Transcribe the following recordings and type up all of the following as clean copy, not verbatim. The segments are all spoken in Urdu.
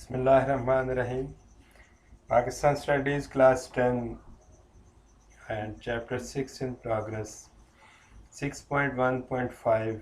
Bismillahirrahmanirrahim. Pakistan Studies Class 10 and Chapter 6 in progress. 6.1.5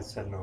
SLO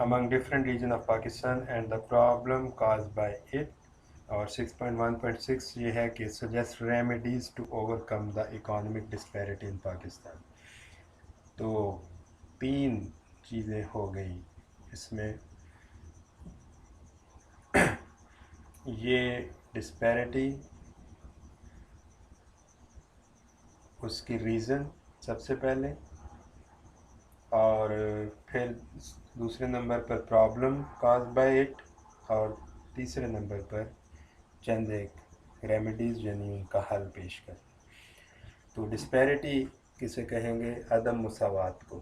among different regions of Pakistan and the problem caused by it. اور 6.1.6 یہ ہے کہ suggest remedies to overcome the economic disparity in Pakistan. تو 3 چیزیں ہو گئی اس میں. یہ ڈسپیرٹی، اس کی ریزن سب سے پہلے، اور پھر دوسرے number per problem cause by it, اور تیسرے نمبر پر چند ایک ریمیڈیز یعنی ان کا حل پیش کر. تو ڈسپیرٹی کسے کہیں گے؟ عدم مساوات کو.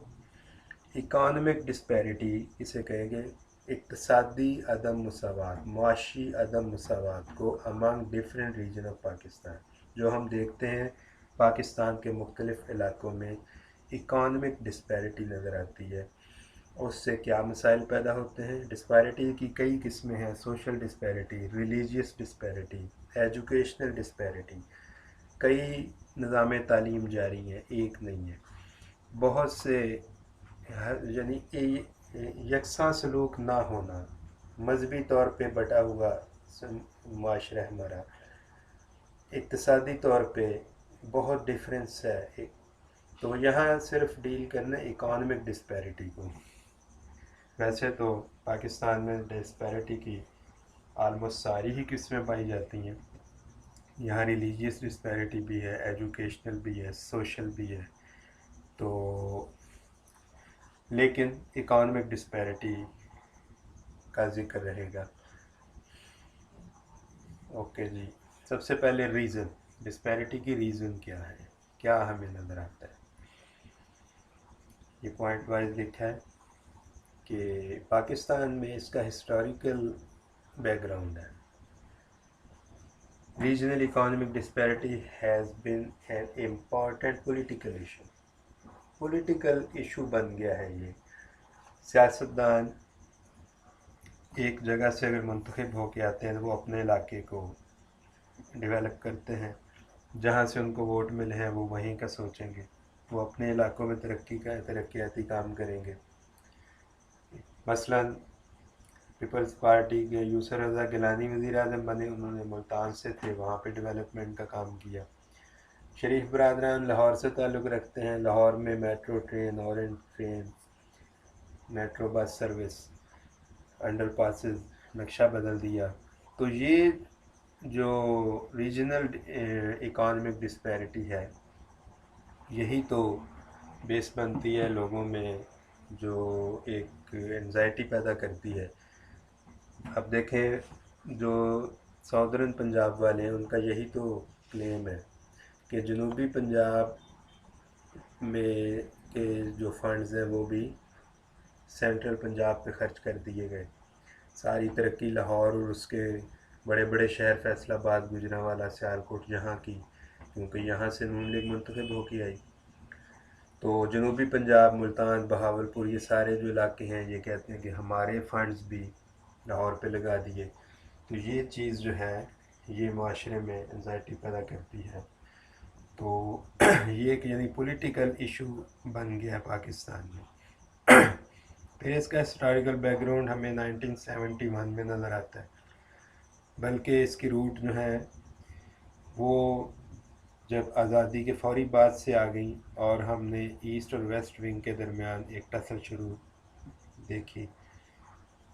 اکانومک ڈسپیرٹی کسے کہیں گے؟ اقتصادی عدم مساوات، معاشی عدم مساوات کو among different region of Pakistan. جو ہم دیکھتے ہیں پاکستان کے مختلف علاقوں میں اکانومک ڈسپیرٹی نظر آتی ہے. اس سے کیا مسائل پیدا ہوتے ہیں؟ ڈسپیرٹی کی کئی قسمیں ہیں: social disparity, religious disparity, educational disparity. کئی نظام تعلیم جاری ہیں، ایک نہیں ہے. بہت سے یعنی یکساں سلوک نہ ہونا، مذہبی طور پہ بٹا ہوا معاشرہ ہمارا، اقتصادی طور پہ بہت ڈفرینس ہے. تو یہاں صرف ڈیل کرنا اکانومک ڈسپیرٹی کو. ویسے تو پاکستان میں ڈسپیرٹی کی آلموسٹ ساری ہی قسمیں پائی جاتی ہیں. یہاں ریلیجیس ڈسپیرٹی بھی ہے، ایجوکیشنل بھی ہے، سوشل بھی ہے. تو لیکن اکانومک ڈسپیرٹی کا ذکر رہے گا. اوکے جی، سب سے پہلے ریزن. ڈسپیرٹی کی ریزن کیا ہے، کیا ہمیں نظر آتا ہے؟ یہ پوائنٹ وائز لکھا ہے کہ پاکستان میں اس کا ہسٹوریکل بیک گراؤنڈ ہے. Regional economic disparity has been an important political issue. Political issue بن گیا ہے یہ. سیاستدان ایک جگہ سے اگر منتخب ہو کے آتے ہیں تو وہ اپنے علاقے کو ڈیولپ کرتے ہیں. جہاں سے ان کو ووٹ ملے ہیں وہ وہیں کا سوچیں گے. وہ اپنے علاقوں میں ترقیاتی کام کریں گے. مثلا پیپلز پارٹی کے یوسر رضا گیلانی وزیر اعظم بنے، انہوں نے ملتان سے تھے، وہاں پہ ڈیولپمنٹ کا کام کیا. شریف برادران لاہور سے تعلق رکھتے ہیں، لاہور میں metro train, orange train, metro bus service, under passes, نقشہ بدل دیا. تو یہ جو ریجنل اکانومک ڈسپیرٹی ہے، یہی تو بیس بنتی ہے لوگوں میں، جو ایک انزائٹی پیدا کرتی ہے. اب دیکھیں جو ساؤدرن پنجاب والے ہیں، ان کا یہی تو کلیم ہے کہ جنوبی پنجاب میں کے جو فنڈز ہیں وہ بھی سینٹرل پنجاب پہ خرچ کر دیے گئے. ساری ترقی لاہور اور اس کے بڑے بڑے شہر فیصل آباد، گوجرانوالہ، سیالکوٹ یہاں کی، کیونکہ یہاں سے نون لیگ منتخب ہو کے آئی. تو جنوبی پنجاب، ملتان، بہاولپور، یہ سارے جو علاقے ہیں یہ کہتے ہیں کہ ہمارے فنڈز بھی لاہور پہ لگا دیے. تو یہ چیز جو ہے یہ معاشرے میں انزائٹی پیدا کرتی ہے. تو یہ ایک یعنی پولیٹیکل ایشو بن گیا پاکستان میں. پھر اس کا ہسٹوریکل بیک گراؤنڈ ہمیں 1971 میں نظر آتا ہے. بلکہ اس کی روٹ جو ہے وہ جب آزادی کے فوری بعد سے آ گئی اور ہم نے ایسٹ اور ویسٹ ونگ کے درمیان ایک ٹسل شروع دیکھی،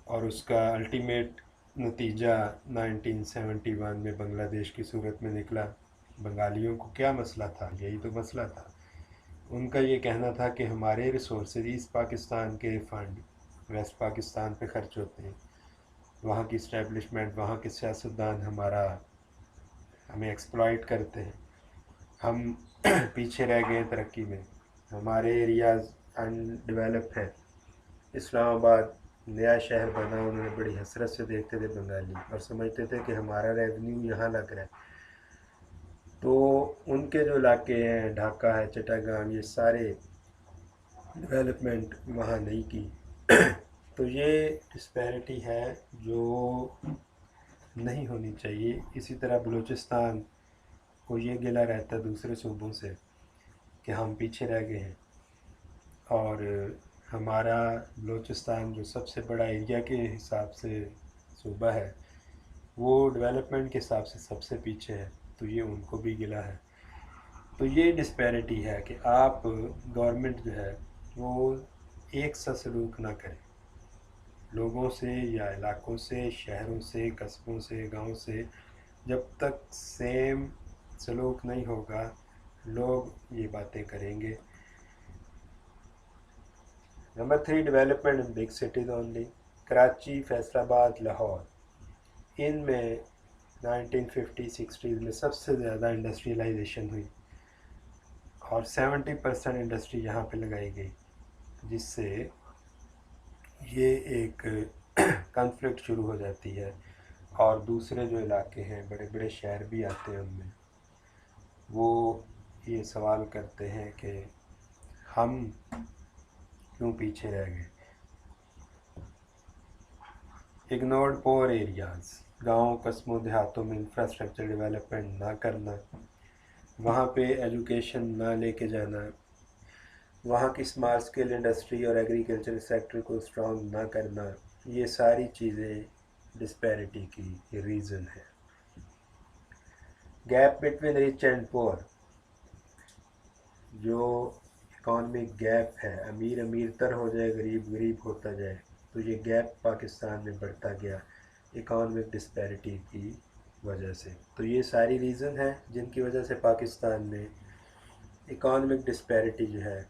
اور اس کا الٹیمیٹ نتیجہ 1971 میں بنگلہ دیش کی صورت میں نکلا. بنگالیوں کو کیا مسئلہ تھا؟ یہی تو مسئلہ تھا. ان کا یہ کہنا تھا کہ ہمارے ریسورسز ایسٹ پاکستان کے فنڈ ویسٹ پاکستان پہ خرچ ہوتے ہیں، وہاں کی اسٹیبلشمنٹ، وہاں کے سیاستدان ہمیں ایکسپلائٹ کرتے ہیں، ہم پیچھے رہ گئے ترقی میں، ہمارے ایریاز ان ڈیولپ ہیں. اسلام آباد نیا شہر بنا انہوں نے بڑی حسرت سے دیکھتے تھے بنگالی، اور سمجھتے تھے کہ ہمارا ریونیو یہاں لگ رہا ہے. تو ان کے جو علاقے ہیں، ڈھاکہ ہے، چٹاگان، یہ سارے ڈیولپمنٹ وہاں نہیں کی. تو یہ ڈسپیرٹی ہے جو نہیں ہونی چاہیے. اسی طرح بلوچستان کو یہ گلہ رہتا ہے دوسرے صوبوں سے کہ ہم پیچھے رہ گئے ہیں، اور ہمارا بلوچستان جو سب سے بڑا ایریا کے حساب سے صوبہ ہے، وہ ڈیولپمنٹ کے حساب سے سب سے پیچھے ہے. تو یہ ان کو بھی گلہ ہے. تو یہ ڈسپیرٹی ہے کہ آپ گورنمنٹ جو ہے وہ ایک سا سلوک نہ کرے لوگوں سے یا علاقوں سے، شہروں سے، قصبوں سے، گاؤں سے. جب تک سیم سلوک نہیں ہوگا لوگ یہ باتیں کریں گے. Number 3، development in big cities only. Karachi, Faisal آباد، لاہور، ان میں 1950-60s میں سب سے زیادہ انڈسٹریلائزیشن ہوئی، اور 70% انڈسٹری یہاں پہ لگائی گئی، جس سے یہ ایک کنفلکٹ شروع ہو جاتی ہے. اور دوسرے جو علاقے ہیں، بڑے بڑے شہر بھی آتے ہیں، ان میں وہ یہ سوال کرتے ہیں کہ ہم کیوں پیچھے رہ گئے. اگنورڈ پور ایریاز، گاؤں، قصبوں، دیہاتوں میں انفراسٹرکچر ڈیولپمنٹ نہ کرنا، وہاں پہ ایجوکیشن نہ لے کے جانا، وہاں کی اسمال اسکیل انڈسٹری اور ایگریکلچر سیکٹر کو اسٹرانگ نہ کرنا، یہ ساری چیزیں ڈسپیرٹی کی ریزن ہے. گیپ بٹوین ریچ اینڈ پور، جو اکانومک گیپ ہے، امیر امیر تر ہو جائے، غریب غریب ہوتا جائے، تو یہ گیپ پاکستان میں بڑھتا گیا اکانومک ڈسپیرٹی کی وجہ سے. تو یہ ساری ریزن ہے جن کی وجہ سے پاکستان میں اکانومک ڈسپیرٹی جو ہے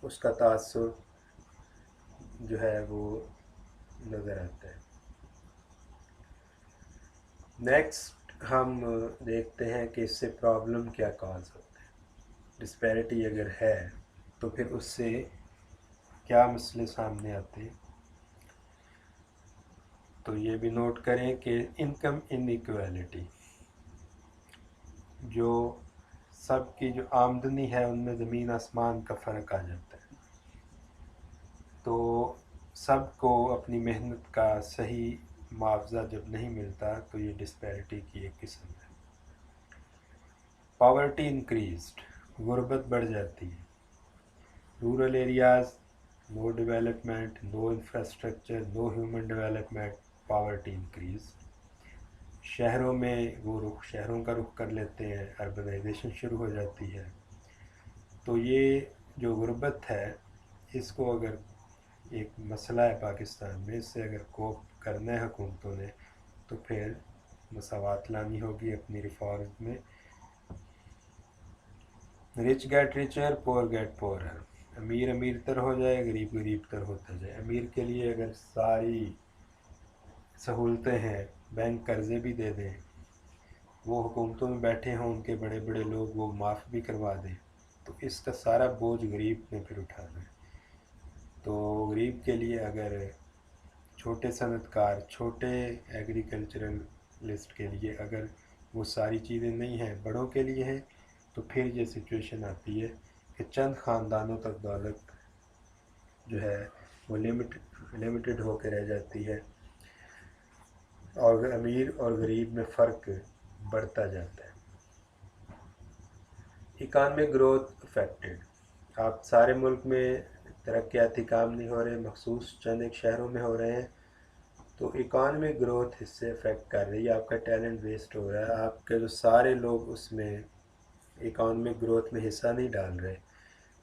اس کا تاثر جو ہے وہ نظر آتا ہے. نیکسٹ ہم دیکھتے ہیں کہ اس سے پرابلم کیا کاز ہوتا ہے. ڈسپیرٹی اگر ہے تو پھر اس سے کیا مسئلے سامنے آتے ہیں. تو یہ بھی نوٹ کریں کہ انکم انیکویلٹی، جو سب کی جو آمدنی ہے ان میں زمین آسمان کا فرق آ جاتا ہے. تو سب کو اپنی محنت کا صحیح معاوضہ جب نہیں ملتا تو یہ ڈسپیرٹی کی ایک قسم ہے. پاورٹی انکریزڈ، غربت بڑھ جاتی ہے. رورل ایریاز، نو ڈیولپمنٹ، نو انفراسٹرکچر، نو ہیومن ڈیولپمنٹ، پاورٹی انکریز. شہروں میں وہ شہروں کا رخ کر لیتے ہیں، اربنائزیشن شروع ہو جاتی ہے. تو یہ جو غربت ہے اس کو اگر ایک مسئلہ ہے پاکستان میں، اس سے اگر کوپ کرنا ہے حکومتوں نے تو پھر مساوات لانی ہوگی اپنی ریفارم میں. رچ گیٹ ریچر، پور گیٹ پورر. امیر امیر تر ہو جائے، غریب غریب تر ہوتا جائے. امیر کے لیے اگر ساری سہولتیں ہیں، بینک قرضے بھی دے دیں، وہ حکومتوں میں بیٹھے ہوں ان کے بڑے بڑے لوگ وہ معاف بھی کروا دیں، تو اس کا سارا بوجھ غریب نے پھر اٹھانا ہے. تو غریب کے لیے اگر چھوٹے صنعت کار، چھوٹے ایگریکلچرل لسٹ کے لیے اگر وہ ساری چیزیں نہیں ہیں، بڑوں کے لیے ہیں، تو پھر یہ سچویشن آتی ہے کہ چند خاندانوں تک دولت جو ہے وہ لمیٹڈ ہو کے رہ جاتی ہے، اور امیر اور غریب میں فرق بڑھتا جاتا ہے. اکانومک گروتھ افیکٹڈ، آپ سارے ملک میں ترقیاتی کام نہیں ہو رہے، مخصوص چند ایک شہروں میں ہو رہے ہیں، تو اکانومک گروتھ اس سے افیکٹ کر رہی ہے. آپ کا ٹیلنٹ ویسٹ ہو رہا ہے، آپ کے جو سارے لوگ اس میں اکانومک گروتھ میں حصہ نہیں ڈال رہے.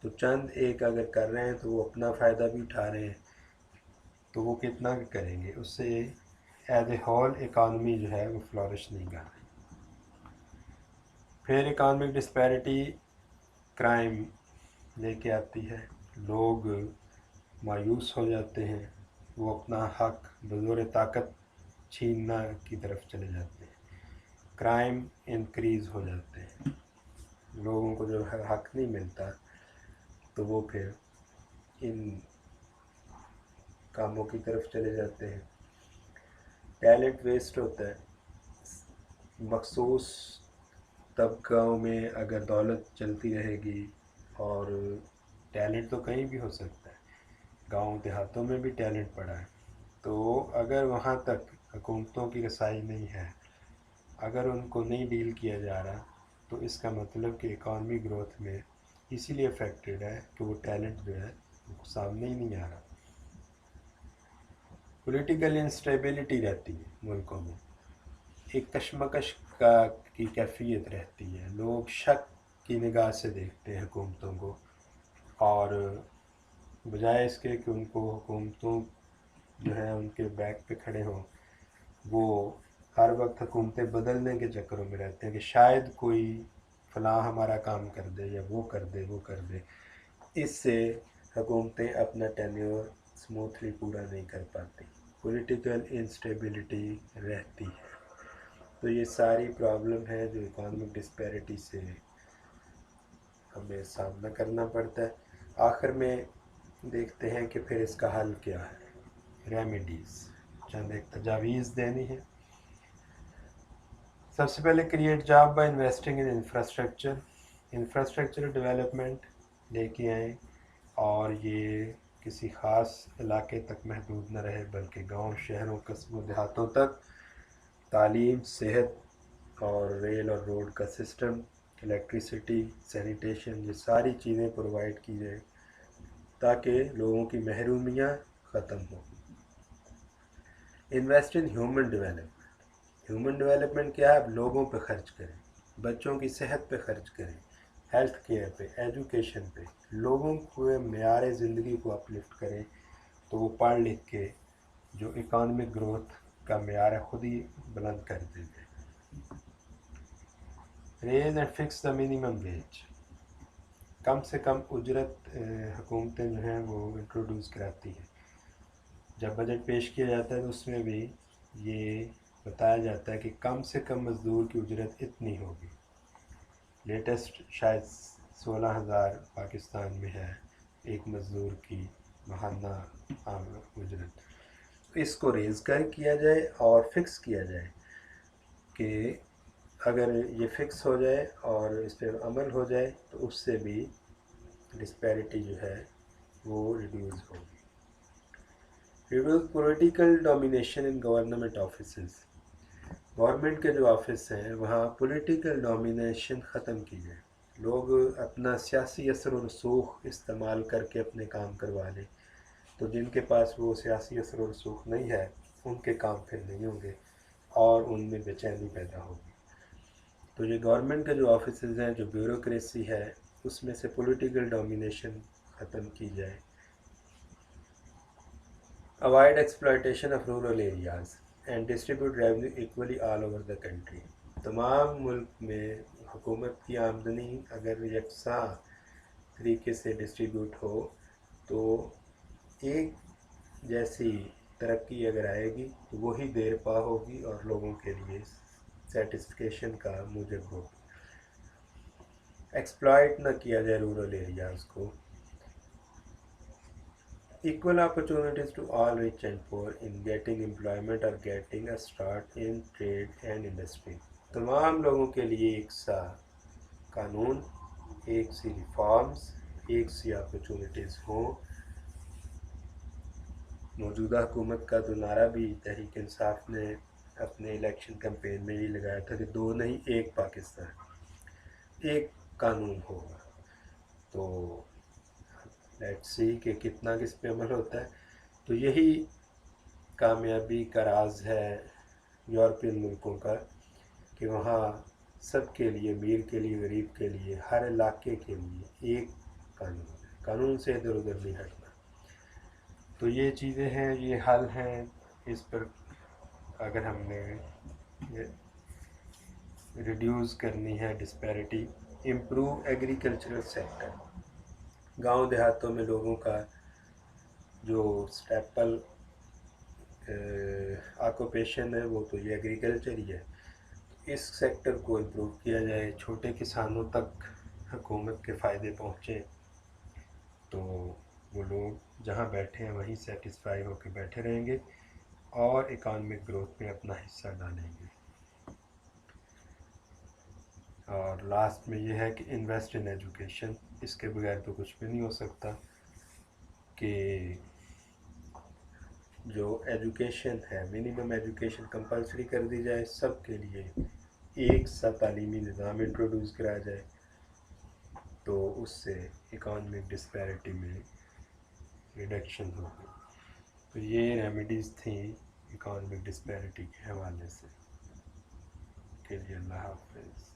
تو چند ایک اگر کر رہے ہیں تو وہ اپنا فائدہ بھی اٹھا رہے ہیں، تو وہ کتنا کریں گے، اس سے ایز اے ہول اکانومی جو ہے وہ فلورش نہیں کر رہی. پھر اکانومک ڈسپیرٹی کرائم لے کے آتی ہے. لوگ مایوس ہو جاتے ہیں، وہ اپنا حق بزور طاقت چھیننا کی طرف چلے جاتے ہیں. کرائم انکریز ہو جاتے ہیں، لوگوں کو جو حق نہیں ملتا تو وہ پھر ان کاموں کی طرف چلے جاتے ہیں، ٹیلنٹ ویسٹ ہوتا ہے۔ مخصوص طبقوں میں اگر دولت چلتی رہے گی، اور ٹیلنٹ تو کہیں بھی ہو سکتا ہے، گاؤں دیہاتوں میں بھی ٹیلنٹ پڑا ہے، تو اگر وہاں تک حکومتوں کی رسائی نہیں ہے، اگر ان کو نہیں ڈیل کیا جا رہا، تو اس کا مطلب کہ اکانومی گروتھ میں اسی لیے افیکٹڈ ہے کہ وہ ٹیلنٹ جو ہے وہ سامنے ہی نہیں آ رہا۔ پولیٹیکل انسٹیبلٹی رہتی ہے ملکوں میں، ایک کشمکش کی کیفیت رہتی ہے، لوگ شک کی نگاہ سے دیکھتے ہیں حکومتوں کو، اور بجائے اس کے کہ ان کو حکومتوں جو ہے ان کے بیک پہ کھڑے ہوں، وہ ہر وقت حکومتیں بدلنے کے چکروں میں رہتے ہیں کہ شاید کوئی فلاں ہمارا کام کر دے، یا وہ کر دے وہ کر دے۔ اس سے حکومتیں اپنا ٹینیور اسموتھلی پورا نہیں کر پاتی، پولیٹیکل انسٹیبلٹی رہتی ہے۔ تو یہ ساری پرابلم ہے جو اکانومک ڈسپیرٹی سے ہمیں سامنا کرنا پڑتا ہے۔ آخر میں دیکھتے ہیں کہ پھر اس کا حل کیا ہے، ریمیڈیز، چند ایک تجاویز دینی ہے۔ سب سے پہلے create job by investing in infrastructure development لے کے آئیں، اور یہ کسی خاص علاقے تک محدود نہ رہے بلکہ گاؤں، شہروں، قصبوں، دیہاتوں تک تعلیم، صحت اور ریل اور روڈ کا سسٹم، الیکٹریسٹی، سینیٹیشن، یہ ساری چیزیں پرووائڈ کی جائیں تاکہ لوگوں کی محرومیاں ختم ہوں۔ Invest in human development, human development کیا ہے؟ اب لوگوں پہ خرچ کریں، بچوں کی صحت پہ خرچ کریں، ہیلتھ کیئر پہ، ایجوکیشن پہ، لوگوں کو معیار زندگی کو اپلفٹ کریں، تو وہ پڑھ لکھ کے جو اکانومک گروتھ کا معیار ہے خود ہی بلند کر دیں گے۔ Raise and fix the minimum wage, کم سے کم اجرت حکومتیں جو ہیں وہ انٹروڈیوس کراتی ہیں۔ جب بجٹ پیش کیا جاتا ہے تو اس میں بھی یہ بتایا جاتا ہے کہ کم سے کم مزدور کی اجرت اتنی ہوگی۔ لیٹسٹ شاید 16,000 پاکستان میں ہے ایک مزدور کی ماہانہ اجرت۔ اس کو ریز کیا جائے اور فکس کیا جائے کہ اگر یہ فکس ہو جائے اور اس پہ عمل ہو جائے تو اس سے بھی ڈسپیرٹی جو ہے وہ ریڈیوز ہوگی۔ ریڈیوز پولیٹیکل ڈومینیشن ان گورنمنٹ آفیسز، گورنمنٹ کے جو آفس ہیں وہاں پولیٹیکل ڈومینیشن ختم کی جائے، لوگ اپنا سیاسی اثر و رسوخ استعمال کر کے اپنے کام کروا لیں، تو جن کے پاس وہ سیاسی اثر و رسوخ نہیں ہے ان کے کام پھر نہیں ہوں گے اور ان میں بے چینی پیدا ہوگی۔ تو یہ گورنمنٹ کے جو آفیسز ہیں، جو بیوروکریسی ہے، اس میں سے پولیٹیکل ڈومینیشن ختم کی جائے۔ Avoid exploitation of rural areas and distribute revenue equally all over the country, تمام ملک میں حکومت کی آمدنی اگر یکساں طریقے سے ڈسٹریبیوٹ ہو تو ایک جیسی ترقی اگر آئے گی تو وہی دیر پا ہوگی اور لوگوں کے لیے سیٹسفیکیشن کا موجب ہوگی۔ ایکسپلائٹ نہ کیا جائے رورل ایریاز کو۔ Equal opportunities to all rich and poor in getting employment or getting a start in trade and industry، تمام لوگوں کے لیے ایک سا قانون، ایک سی ریفارمز، ایک سی اپرچونٹیز ہوں۔ موجودہ حکومت کا تو نعرہ بھی تحریک انصاف نے اپنے الیکشن کمپین میں یہ لگایا تھا کہ دو نہیں ایک پاکستان، ایک قانون ہوگا۔ تو لیٹس سی کہ کتنا کس پہ عمل ہوتا ہے۔ تو یہی کامیابی کا راز ہے یورپین ملکوں کا کہ وہاں سب کے لیے، امیر کے لیے، غریب کے لیے، ہر علاقے کے لیے ایک قانون ہے، قانون سے ادھر ادھر نہیں ہٹنا۔ تو یہ چیزیں ہیں، یہ حل ہیں، اس پر اگر ہم نے ریڈیوز کرنی ہے ڈسپیرٹی۔ امپروو ایگریکلچرل سیکٹر، گاؤں دیہاتوں میں لوگوں کا جو اسٹیپل آکوپیشن ہے وہ تو یہ ایگریکلچر ہی ہے، اس سیکٹر کو امپروو کیا جائے، چھوٹے کسانوں تک حکومت کے فائدے پہنچیں تو وہ لوگ جہاں بیٹھے ہیں وہیں سیٹسفائی ہو کے بیٹھے رہیں گے اور اکانومک گروتھ میں اپنا حصہ ڈالیں گے. اور لاسٹ میں یہ ہے کہ انویسٹ ان ایجوکیشن. اس کے بغیر تو کچھ بھی نہیں ہو سکتا کہ جو ایجوکیشن ہے منیمم ایجوکیشن کمپلسری کر دی جائے سب کے لیے، ایک سا تعلیمی نظام انٹروڈیوس کرایا جائے تو اس سے اکانومک ڈسپیرٹی میں ریڈکشن ہوگی. تو یہ ریمیڈیز تھیں اکانومک ڈسپیرٹی کے حوالے سے. کے لیے اللہ حافظ.